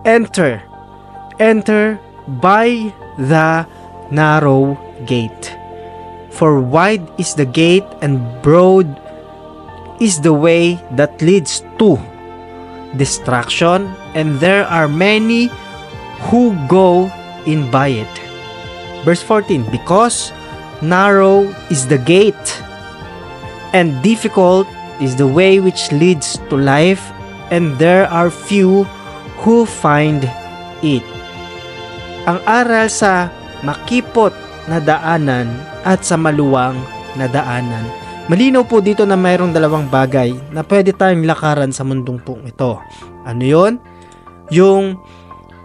enter. Enter by the narrow gate. For wide is the gate and broad is the way that leads to destruction, and there are many who go in by it. Verse 14, because narrow is the gate and difficult is the way which leads to life, and there are few who find it. Ang aral sa makipot na daanan at sa maluwang na daanan. Malinaw po dito na mayroong dalawang bagay na pwede tayong lakaran sa mundong pong ito. Ano yun? Yung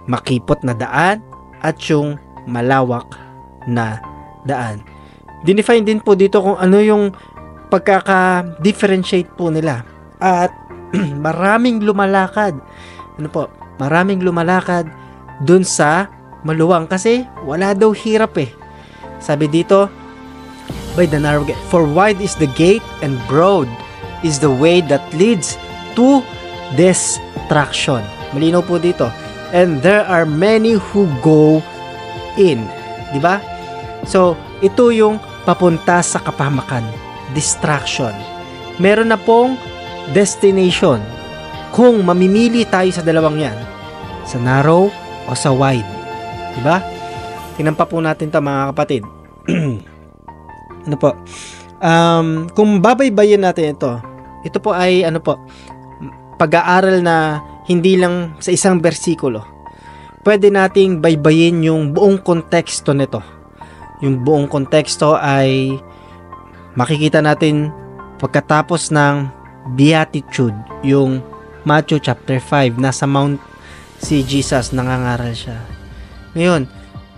makipot na daan at yung malawak na daan. Dinefine din po dito kung ano yung pagkaka-differentiate po nila. At maraming lumalakad. Ano po? Maraming lumalakad dun sa maluwang kasi wala daw hirap eh. Sabi dito, by the narrow gate. For wide is the gate and broad is the way that leads to destruction. Malinaw po dito. And there are many who go in. Diba? So, ito yung papunta sa kapahamakan. Distraction. Meron na pong destination. Kung mamimili tayo sa dalawang yan, sa narrow o sa wide. Diba? Tingnan pa po natin ito mga kapatid. Ano po? Kung babaybayin natin ito po ay ano po, pag-aaral na hindi lang sa isang bersikulo. Pwede nating baybayin yung buong konteksto nito. Yung buong konteksto ay makikita natin pagkatapos ng Beatitude, yung Matthew chapter 5, nasa Mount si Jesus, nangangaral siya. Ngayon,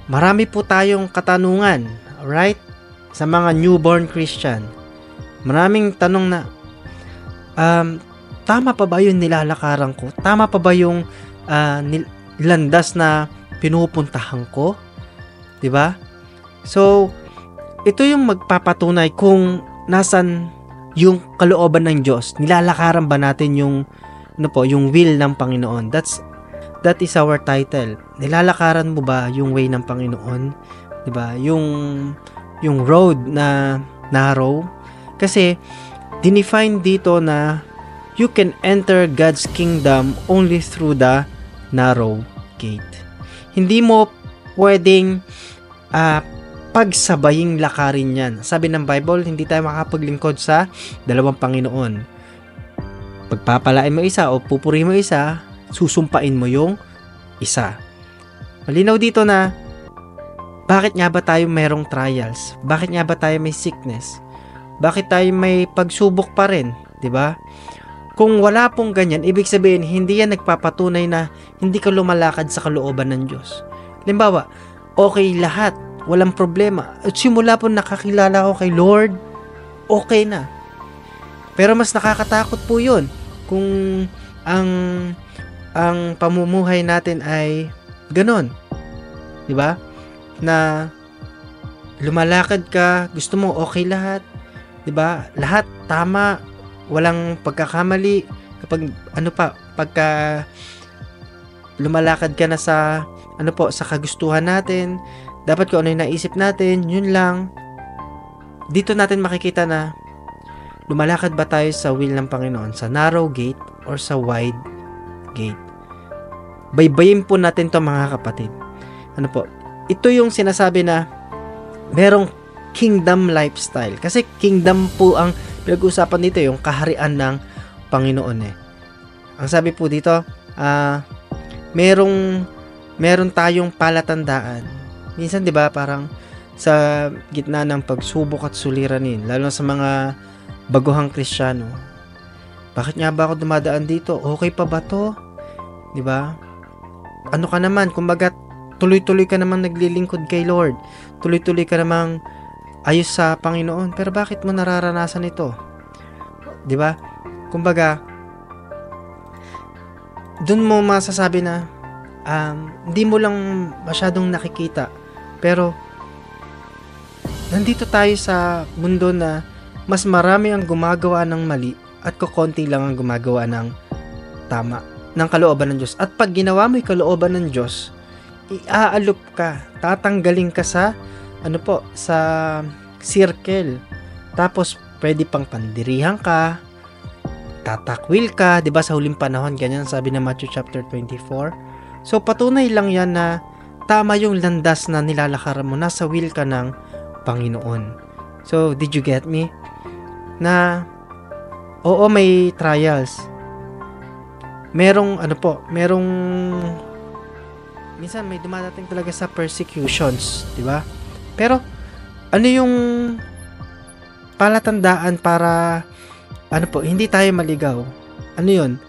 marami po tayong katanungan, right? Sa mga newborn Christian, maraming tanong na, tama pa ba yung nilalakaran ko? Tama pa ba yung landas na pinupuntahan ko? Diba? So, ito yung magpapatunay kung nasan yung kalooban ng Diyos. Nilalakaran ba natin yung yung will ng Panginoon? That is our title. Nilalakaran mo ba yung way ng Panginoon? Diba? Yung road na narrow. Kasi, dinefine dito na you can enter God's kingdom only through the narrow gate. Hindi mo pwedeng pagsabaying lakarin yan. Sabi ng Bible, hindi tayo makapaglingkod sa dalawang Panginoon. Pagpapalain mo isa o pupuri mo isa, susumpain mo yung isa. Malinaw dito na bakit nga ba tayo mayroong trials? Bakit nga ba tayo may sickness? Bakit tayo may pagsubok pa rin? 'Di ba? Kung wala pong ganyan, ibig sabihin, hindi yan nagpapatunay na hindi ka lumalakad sa kalooban ng Diyos. Halimbawa, okay lahat, walang problema. At simula po nakakilala ko kay Lord, okay na. Pero mas nakakatakot po yun kung ang pamumuhay natin ay ganon. 'Di ba? Na lumalakad ka, gusto mo okay lahat, 'di ba? Lahat tama, walang pagkakamali. Kapag pagka lumalakad ka na sa sa kagustuhan natin, dapat kung ano yung naisip natin, yun lang. Dito natin makikita na lumalakad ba tayo sa will ng Panginoon, sa narrow gate or sa wide gate. Baybayin po natin 'to mga kapatid. Ito yung sinasabi na merong kingdom lifestyle. Kasi kingdom po ang pinag-uusapan dito, yung kaharian ng Panginoon eh. Ang sabi po dito, meron tayong palatandaan. Minsan 'di ba parang sa gitna ng pagsubok at suliranin, lalo sa mga baguhang Kristiyano. Bakit nga ba ako dumadaan dito? Okay pa ba 'to? 'Di ba? Ano ka naman, kumbaga tuloy-tuloy ka namang naglilingkod kay Lord. Tuloy-tuloy ka namang ayos sa Panginoon. Pero bakit mo nararanasan ito? 'Di ba? Kumbaga, doon mo masasabi na hindi mo lang masyadong nakikita. Pero nandito tayo sa mundo na mas marami ang gumagawa ng mali at kukonti lang ang gumagawa ng tama. ng kalooban ng Diyos. At pag ginawa mo yung kalooban ng Diyos, iaalop ka, tatanggalin ka sa sa circle. Tapos pwede pang pandirihan ka, tatakwil ka, 'di ba sa huling panahon ganyan sabi ng Matthew chapter 24. So patunay lang 'yan na tama yung landas na nilalakaran mo, nasa will ka ng Panginoon. So did you get me? Na oo, may trials. Merong minsan may dumadating talaga sa persecutions, 'di ba? Pero ano yung palatandaan para hindi tayo maligaw? Ano 'yon?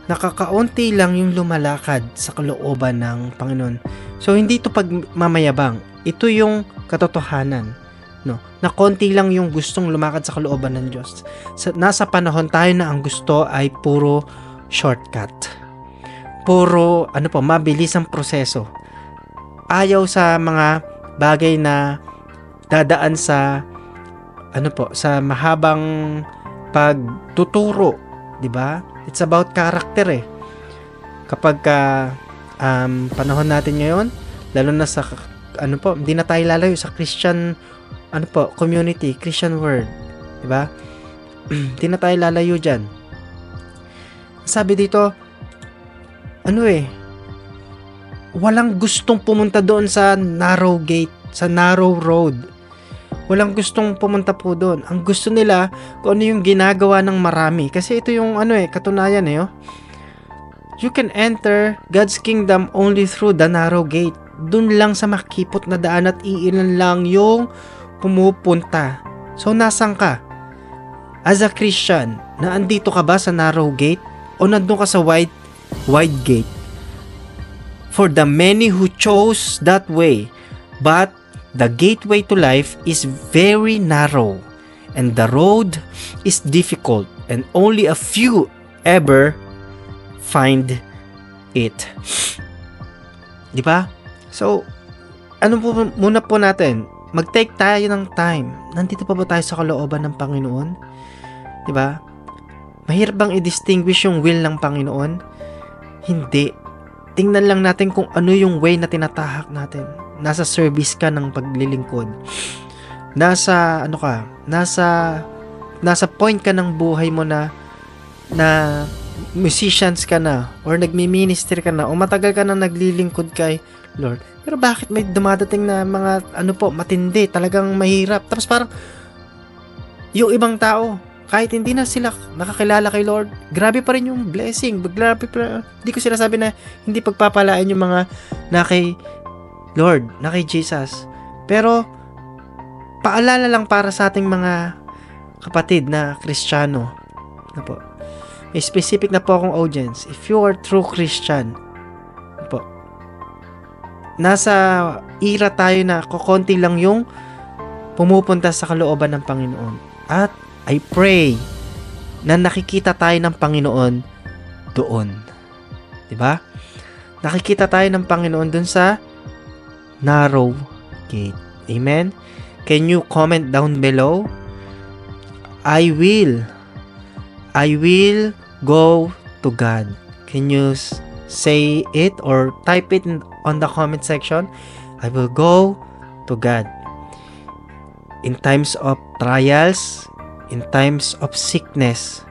Nakakaunti lang yung lumalakad sa kalooban ng Panginoon. So hindi ito pagmamayabang. Ito yung katotohanan, no? Na konti lang yung gustong lumakad sa kalooban ng Diyos. Nasa panahon tayo na ang gusto ay puro shortcut. Puro mabilis ang proseso. Ayaw sa mga bagay na dadaan sa sa mahabang pagtuturo, 'di ba? It's about character eh. Kapag panahon natin ngayon, lalo na sa hindi na tayo lalayo sa Christian community, Christian world, 'di ba? Hindi na tayo lalayo diyan. Sabi dito, walang gustong pumunta doon sa narrow gate, sa narrow road. Walang gustong pumunta po doon. Ang gusto nila kung ano yung ginagawa ng marami. Kasi ito yung katunayan You can enter God's kingdom only through the narrow gate. Doon lang sa makipot na daan at iilan lang yung pumupunta. So nasan ka? As a Christian, naandito ka ba sa narrow gate? O nandun ka sa wide gate? For the many who chose that way, but the gateway to life is very narrow, and the road is difficult, and only a few ever find it. Di ba? So, muna po natin? Mag-take tayo ng time. Nandito pa ba tayo sa kalooban ng Panginoon? Di ba? Mahirap bang i-distinguish yung will ng Panginoon? Hindi. Tingnan lang natin kung ano yung way na tinatahak natin. Nasa service ka ng paglilingkod. Nasa point ka ng buhay mo na musicians ka na or nagmi-ministry ka na o matagal ka na naglilingkod kay Lord. Pero bakit may dumadating na mga matindi, talagang mahirap. Tapos parang yung ibang tao, kahit hindi na sila nakakilala kay Lord, grabe pa rin yung blessing. Hindi ko sinasabi na hindi pagpapalaan yung mga na kay Lord, na kay Jesus. Pero, paalala lang para sa ating mga kapatid na Kristiyano. May specific na po akong audience. If you are true Christian, nasa era tayo na kukonti lang yung pumupunta sa kalooban ng Panginoon. At I pray na nakikita tayo ng Panginoon doon. 'Di ba? Nakikita tayo ng Panginoon doon sa narrow gate. Amen? Can you comment down below? I will go to God. Can you say it or type it on the comment section? I will go to God. In times of trials, in times of sickness,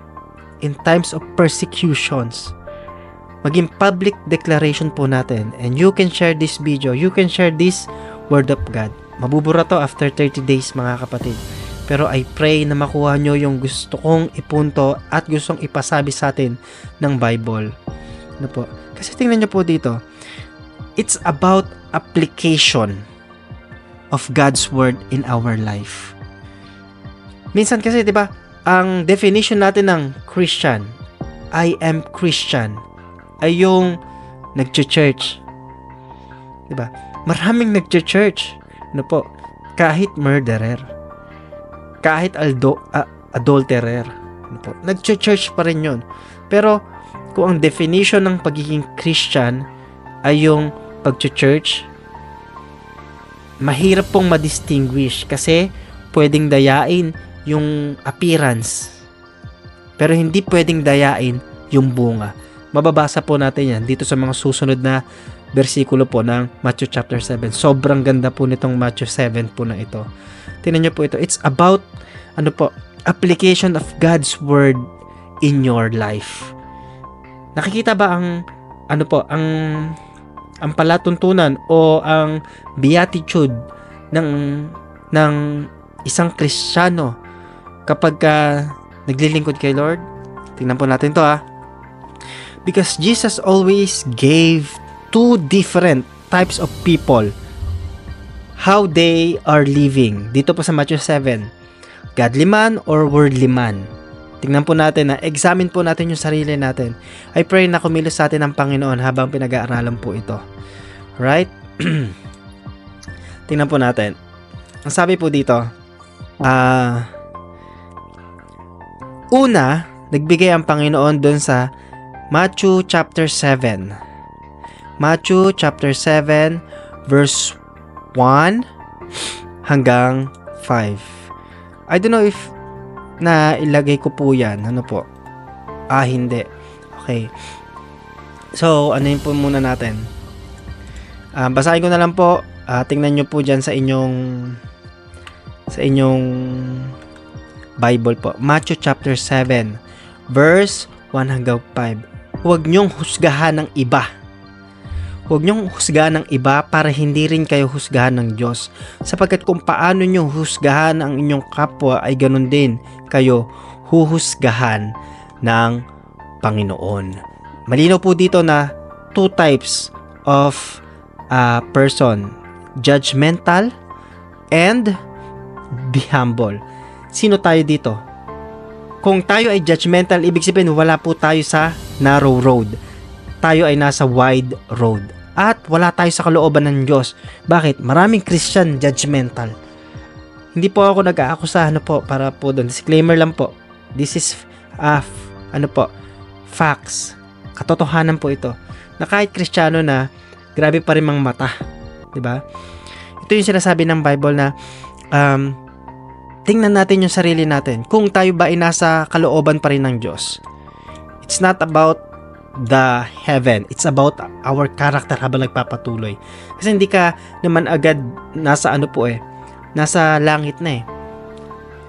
in times of persecutions, maging public declaration po natin. And you can share this video, you can share this word of God. Mabubura to after 30 days mga kapatid. Pero I pray na makuha nyo yung gusto kong ipunto at gustong ipasabi sa atin ng Bible. Kasi tingnan nyo po dito, it's about application of God's word in our life. Minsan kasi, 'di ba, ang definition natin ng Christian, I am Christian, ay yung nagche-church. 'Di ba? Maraming nagche-church, kahit murderer, kahit adulterer, nagche-church pa rin 'yon. Pero kung ang definition ng pagiging Christian ay yung pagche-church, mahirap pong ma-distinguish kasi pwedeng dayain yung appearance, pero hindi pwedeng dayain yung bunga. Mababasa po natin yan dito sa mga susunod na bersikulo po ng Matthew chapter 7. Sobrang ganda po nitong Matthew 7 po na ito. Tingnan niyo po ito. It's about application of God's word in your life. Nakikita ba ang palatuntunan o ang beatitude ng isang Kristiyano kapag naglilingkod kay Lord? Tingnan po natin to Because Jesus always gave two different types of people how they are living. Dito po sa Matthew 7, godly man or worldly man. Tingnan po natin examine po natin yung sarili natin. I pray na kumilos sa atin ang Panginoon habang pinag-aaralan po ito. Right? Tingnan po natin. Ang sabi po dito, una, nagbigay ang Panginoon doon sa Matthew chapter 7. Matthew chapter 7 verse 1 hanggang 5. I don't know if na ilagay ko po yan. Ano po? Hindi. Okay. So, ano yun po muna natin? Basahin ko na lang po. Tingnan nyo po dyan sa inyong Bible po. Matthew chapter 7 verse 1 hanggang 5. Huwag nyong husgahan ng iba. Huwag nyong husgahan ng iba para hindi rin kayo husgahan ng Diyos. Sapagkat kung paano nyo husgahan ang inyong kapwa ay ganun din kayo huhusgahan ng Panginoon. Malinaw po dito na two types of person. Judgmental and be humble. Sino tayo dito? Kung tayo ay judgmental, ibig sabihin wala po tayo sa narrow road. Tayo ay nasa wide road. At wala tayo sa kalooban ng Diyos. Bakit? Maraming Christian judgmental. Hindi po ako nag-aakusa para po doon. Disclaimer lang po. This is facts. Katotohanan po ito. Na kahit Kristiyano na grabe pa rin mang mata. 'Di ba? Ito yung sinasabi ng Bible na tingnan natin yung sarili natin. Kung tayo ba ay nasa kalooban pa rin ng Diyos. It's not about the heaven. It's about our character habang nagpapatuloy. Kasi hindi ka naman agad nasa nasa langit na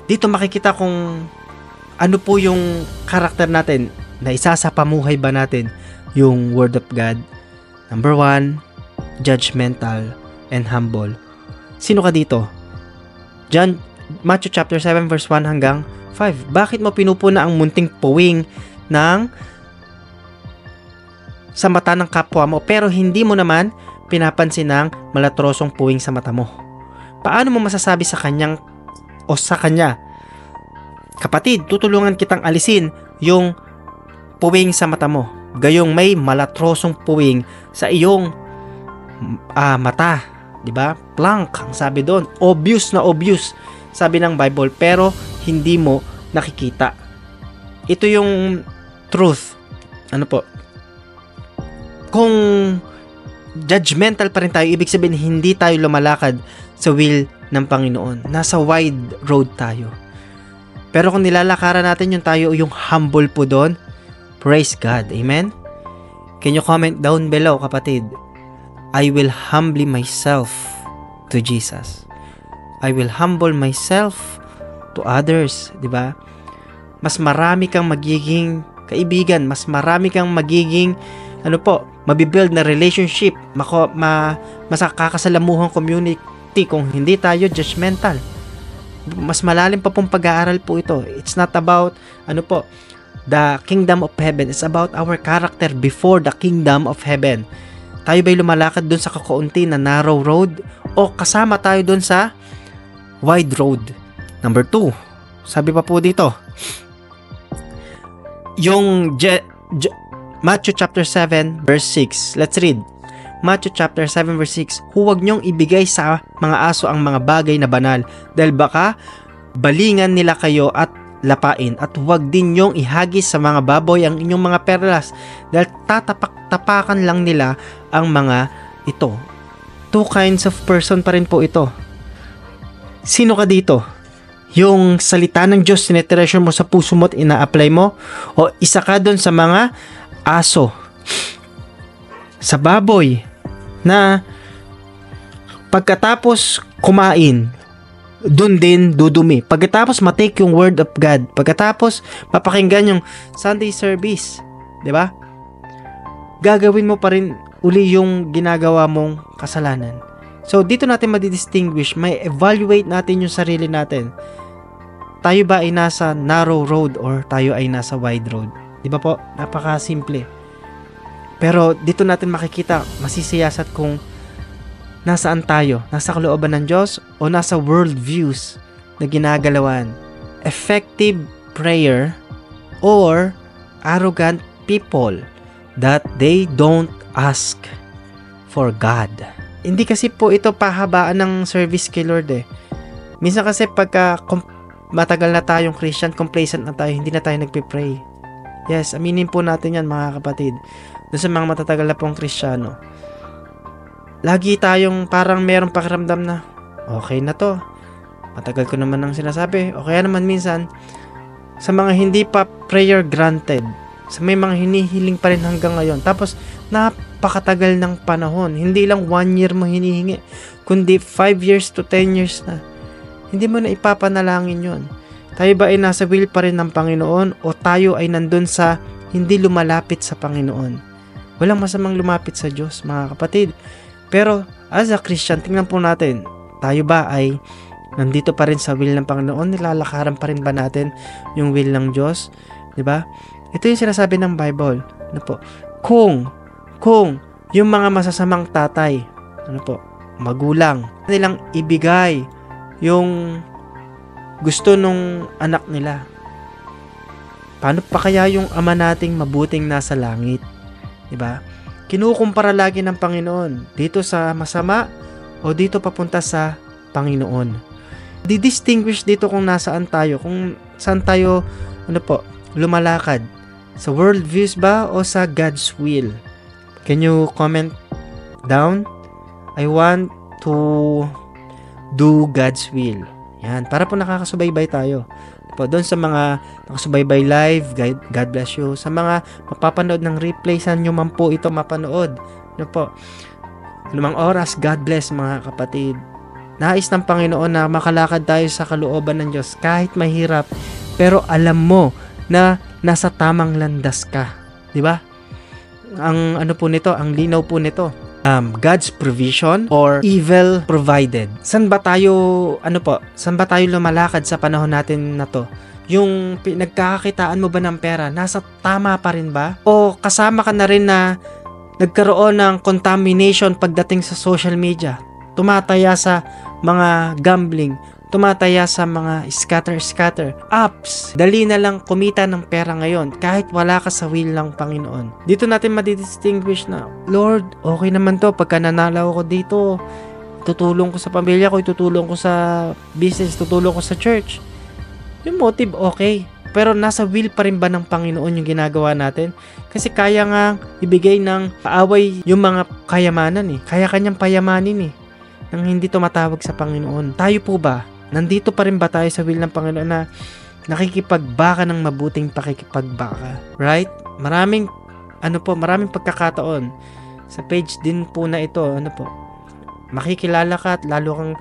Dito makikita kung ano po yung character natin na isa sa pamuhay ba natin yung Word of God. Number 1, judgmental and humble. Sino ka dito? Matthew chapter 7 verse 1 hanggang 5. Bakit mo pinupuna ang munting puwing sa mata ng kapwa mo pero hindi mo naman pinapansin ang malatrosong puwing sa mata mo? Paano mo masasabi sa kanya, kapatid, tutulungan kitang alisin yung puwing sa mata mo, gayong may malatrosong puwing sa iyong mata, 'di ba? Plank ang sabi doon, obvious na obvious sabi ng Bible pero hindi mo nakikita. Ito yung truth. Kung judgmental pa rin tayo, ibig sabihin hindi tayo lumalakad sa will ng Panginoon. Nasa wide road tayo. Pero kung nilalakaran natin yung humble po doon, praise God. Amen? Can you comment down below, kapatid? I will humble myself to Jesus. I will humble myself to others. Diba? Mas marami kang magiging kaibigan. Mas marami kang magiging mabibuild na relationship, makakasalamuhang community kung hindi tayo judgmental. Mas malalim pa pong pag-aaral po ito. It's not about the kingdom of heaven. It's about our character before the kingdom of heaven. Tayo ba'y lumalakad dun sa kakaunti na narrow road o kasama tayo dun sa wide road? Number 2, sabi pa po dito, yung Matthew chapter 7 verse 6. Let's read. Matthew chapter 7 verse 6. Huwag niyong ibigay sa mga aso ang mga bagay na banal dahil baka balingan nila kayo at lapain, at huwag din niyong ihagis sa mga baboy ang inyong mga perlas dahil tatapak-tapakan lang nila ang mga ito. Two kinds of person pa rin po ito. Sino ka dito? Yung salita ng Diyos sinetreasure mo sa puso mo at ina-apply mo, o isa ka doon sa mga aso, sa baboy, na pagkatapos kumain, dun din dudumi. Pagkatapos matake yung word of God, pagkatapos mapakinggan yung Sunday service, di ba? Gagawin mo pa rin uli yung ginagawa mong kasalanan. So, dito natin madidistinguish, may evaluate natin yung sarili natin. Tayo ba ay nasa narrow road or tayo ay nasa wide road? Di ba po? Napaka-simple. Pero dito natin makikita, masisiyasat kung nasaan tayo. Nasa kalooban ng Diyos o nasa world views na ginagalawan. Effective prayer or arrogant people that they don't ask for God. Hindi kasi po ito pahabaan ng service kay Lord eh. Minsan kasi pagka matagal na tayong Christian, complacent na tayo, hindi na tayo nagpe-pray. Yes, aminin po natin yan mga kapatid. Doon sa mga matatagal na pong Kristiyano. Lagi tayong parang merong pakiramdam na, okay na to. Matagal ko naman ang sinasabi. O kaya naman minsan, sa mga hindi pa prayer granted, sa may mga hinihiling pa rin hanggang ngayon. Tapos, napakatagal ng panahon. Hindi lang 1 year mo hinihingi, kundi 5 years to 10 years na. Hindi mo na ipapanalangin yon. Tayo ba ay nasa will pa rin ng Panginoon o tayo ay nandun sa hindi lumalapit sa Panginoon? Walang masamang lumapit sa Diyos, mga kapatid. Pero, as a Christian, tingnan po natin, tayo ba ay nandito pa rin sa will ng Panginoon? Nilalakaran pa rin ba natin yung will ng Diyos? Diba? Ito yung sinasabi ng Bible. Ano po? Kung yung mga masasamang tatay, ano po, magulang, nilang ibigay yung gusto nung anak nila. Paano pa kaya yung ama nating mabuting nasa langit? Diba? Kinukumpara lagi ng Panginoon dito sa masama o dito papunta sa Panginoon. Di-distinguish dito kung nasaan tayo, kung saan tayo lumalakad. Sa world views ba o sa God's will? Can you comment down? I want to do God's will. Yan, para po nakakasubaybay tayo. Po, doon sa mga nakasubaybay live, God bless you. Sa mga mapapanood ng replay, saan nyo man po ito mapanood. Ano po? Lumang oras, God bless mga kapatid. Nais ng Panginoon na makalakad tayo sa kalooban ng Diyos kahit mahirap, pero alam mo na nasa tamang landas ka. Di ba? Ang ano po nito, ang linaw po nito. God's provision or evil provided. Saan ba tayo lumalakad sa panahon natin na to? Yung nagkakakitaan mo ba ng pera, nasa tama pa rin ba? O kasama ka na rin na nagkaroon ng contamination pagdating sa social media? Tumataya sa mga gambling, tumataya sa mga scatter apps. Dali na lang kumita ng pera ngayon kahit wala ka sa will ng Panginoon. Dito natin madidistinguish na, Lord, okay naman to pagka nanalaw ako dito. Tutulong ko sa pamilya ko, tutulong ko sa business, tutulong ko sa church. Yung motive okay, pero nasa will pa rin ba ng Panginoon yung ginagawa natin? Kasi kaya nga ibigay ng paaway yung mga kayamanan eh. Kaya kanyang payamanin eh, nang hindi tumatawag sa Panginoon. Tayo po ba? Nandito pa rin ba tayo sa will ng Panginoon na nakikipagbaka ng mabuting pakikipagbaka? Right? Maraming pagkakataon sa page din po na ito, makikilala ka at lalo kang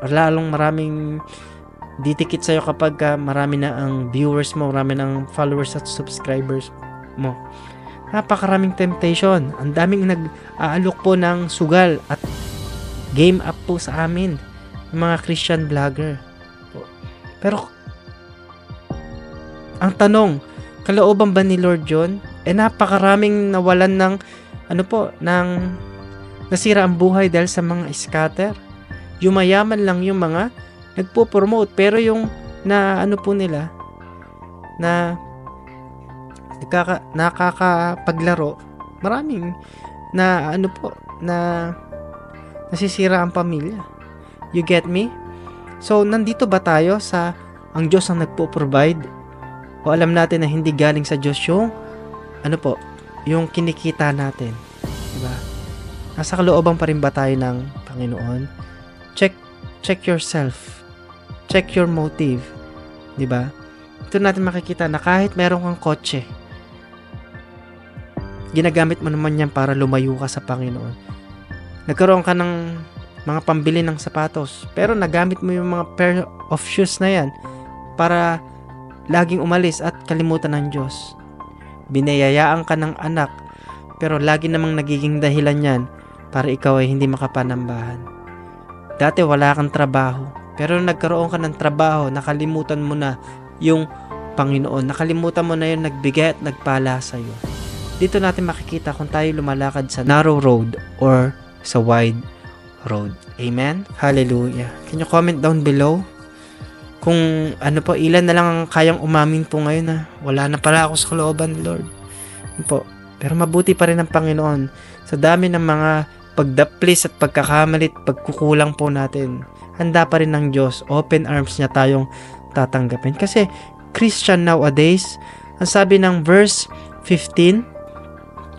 lalong maraming didikit sa'yo kapag marami na ang viewers mo, marami na ang followers at subscribers mo. Napakaraming temptation. Ang daming nag-aalok po ng sugal at game up po sa amin, yung mga Christian vlogger. Pero ang tanong, kalooban ba ni Lord John? Napakaraming nawalan ng nasira ang buhay dahil sa mga scatter. Yumayaman lang yung mga nagpo-promote, pero yung nila na nakakapaglaro, maraming na nasisira ang pamilya. You get me? So, nandito ba tayo sa ang Diyos ang nagpo-provide? O alam natin na hindi galing sa Diyos yung yung kinikita natin? Diba? Nasa kalooban pa rin ba tayo ng Panginoon? Check yourself. Check your motive. Diba? Ito natin makikita na kahit meron kang kotse, ginagamit mo naman yan para lumayo ka sa Panginoon. Nagkaroon ka ng mga pambili ng sapatos, pero nagamit mo yung mga pair of shoes na yan para laging umalis at kalimutan ng Diyos. Binayayaan ka ng anak, pero lagi namang nagiging dahilan yan para ikaw ay hindi makapanambahan. Dati wala kang trabaho, pero nagkaroon ka ng trabaho, nakalimutan mo na yung Panginoon. Nakalimutan mo na yung nagbigay at nagpala sa'yo. Dito natin makikita kung tayo lumalakad sa narrow road or sa wide road. Amen? Hallelujah. Can you comment down below? Kung ano po, ilan na lang ang kayang umamin po ngayon na wala na pala ako sa kalooban, Lord. Ano po? Pero mabuti pa rin ang Panginoon. Sa dami ng mga pagdaplis at pagkakamalit, pagkukulang po natin, handa pa rin ng Diyos. Open arms niya tayong tatanggapin. Kasi Christian nowadays, ang sabi ng verse 15,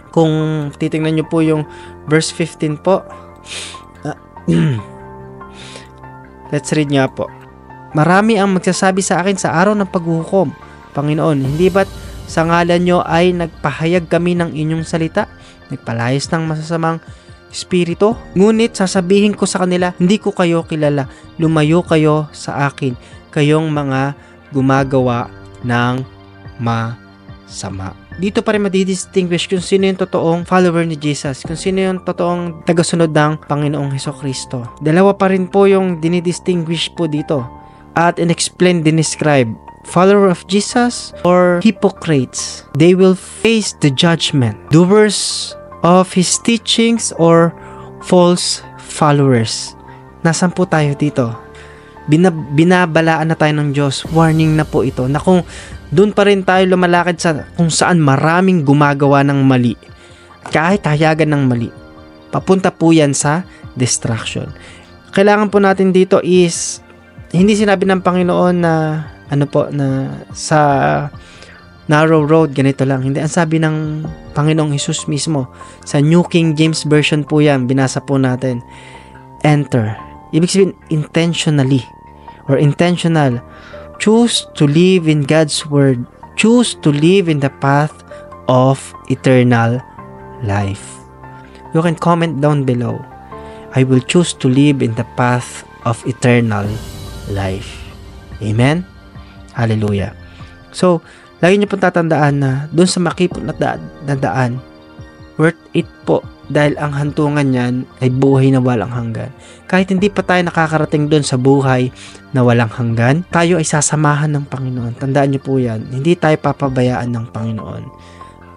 kung titingnan nyo po yung verse 15 po, let's read nga po. Marami ang magsasabi sa akin sa araw ng paghuhukom, Panginoon, hindi ba't sa ngalan nyo ay nagpahayag kami ng inyong salita, nagpalayas ng masasamang espiritu? Ngunit sasabihin ko sa kanila, hindi ko kayo kilala, lumayo kayo sa akin, kayong mga gumagawa ng masama. Dito pa rin madidistinguish kung sino yung totoong follower ni Jesus, kung sino yung totoong tagasunod ng Panginoong Hesukristo. Dalawa pa rin po yung dinidistinguish po dito at in-explain, dinescribe. Follower of Jesus or hypocrites, they will face the judgment. Doers of His teachings or false followers. Nasaan po tayo dito? Binabalaan na tayo ng Diyos. Warning na po ito na kung doon pa rin tayo lumalakad sa kung saan maraming gumagawa ng mali, kahit hayagan ng mali, papunta po yan sa destruction. Kailangan po natin dito is, hindi sinabi ng Panginoon na na sa narrow road, ganito lang. Hindi, ang sabi ng Panginoong Hesus mismo, sa New King James Version po yan, binasa po natin, enter. Ibig sabihin, intentionally, or intentional. Choose to live in God's Word. Choose to live in the path of eternal life. You can comment down below. I will choose to live in the path of eternal life. Amen? Hallelujah. So, lagi niyo pong tatandaan na doon sa makipot na daan, worth it po dahil ang hantungan niyan ay buhay na walang hanggan. Kahit hindi pa tayo nakakarating doon sa buhay na walang hanggan, tayo ay sasamahan ng Panginoon. Tandaan niyo po yan. Hindi tayo papabayaan ng Panginoon.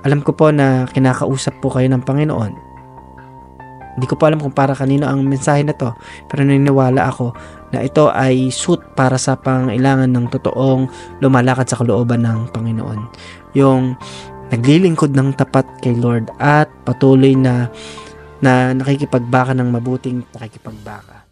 Alam ko po na kinakausap po kayo ng Panginoon. Hindi ko po alam kung para kanino ang mensahe na to, pero naniniwala ako na ito ay suit para sa pangailangan ng totoong lumalakad sa kalooban ng Panginoon. Yung naglilingkod ng tapat kay Lord at patuloy na nakikipagbaka ng mabuting nakikipagbaka.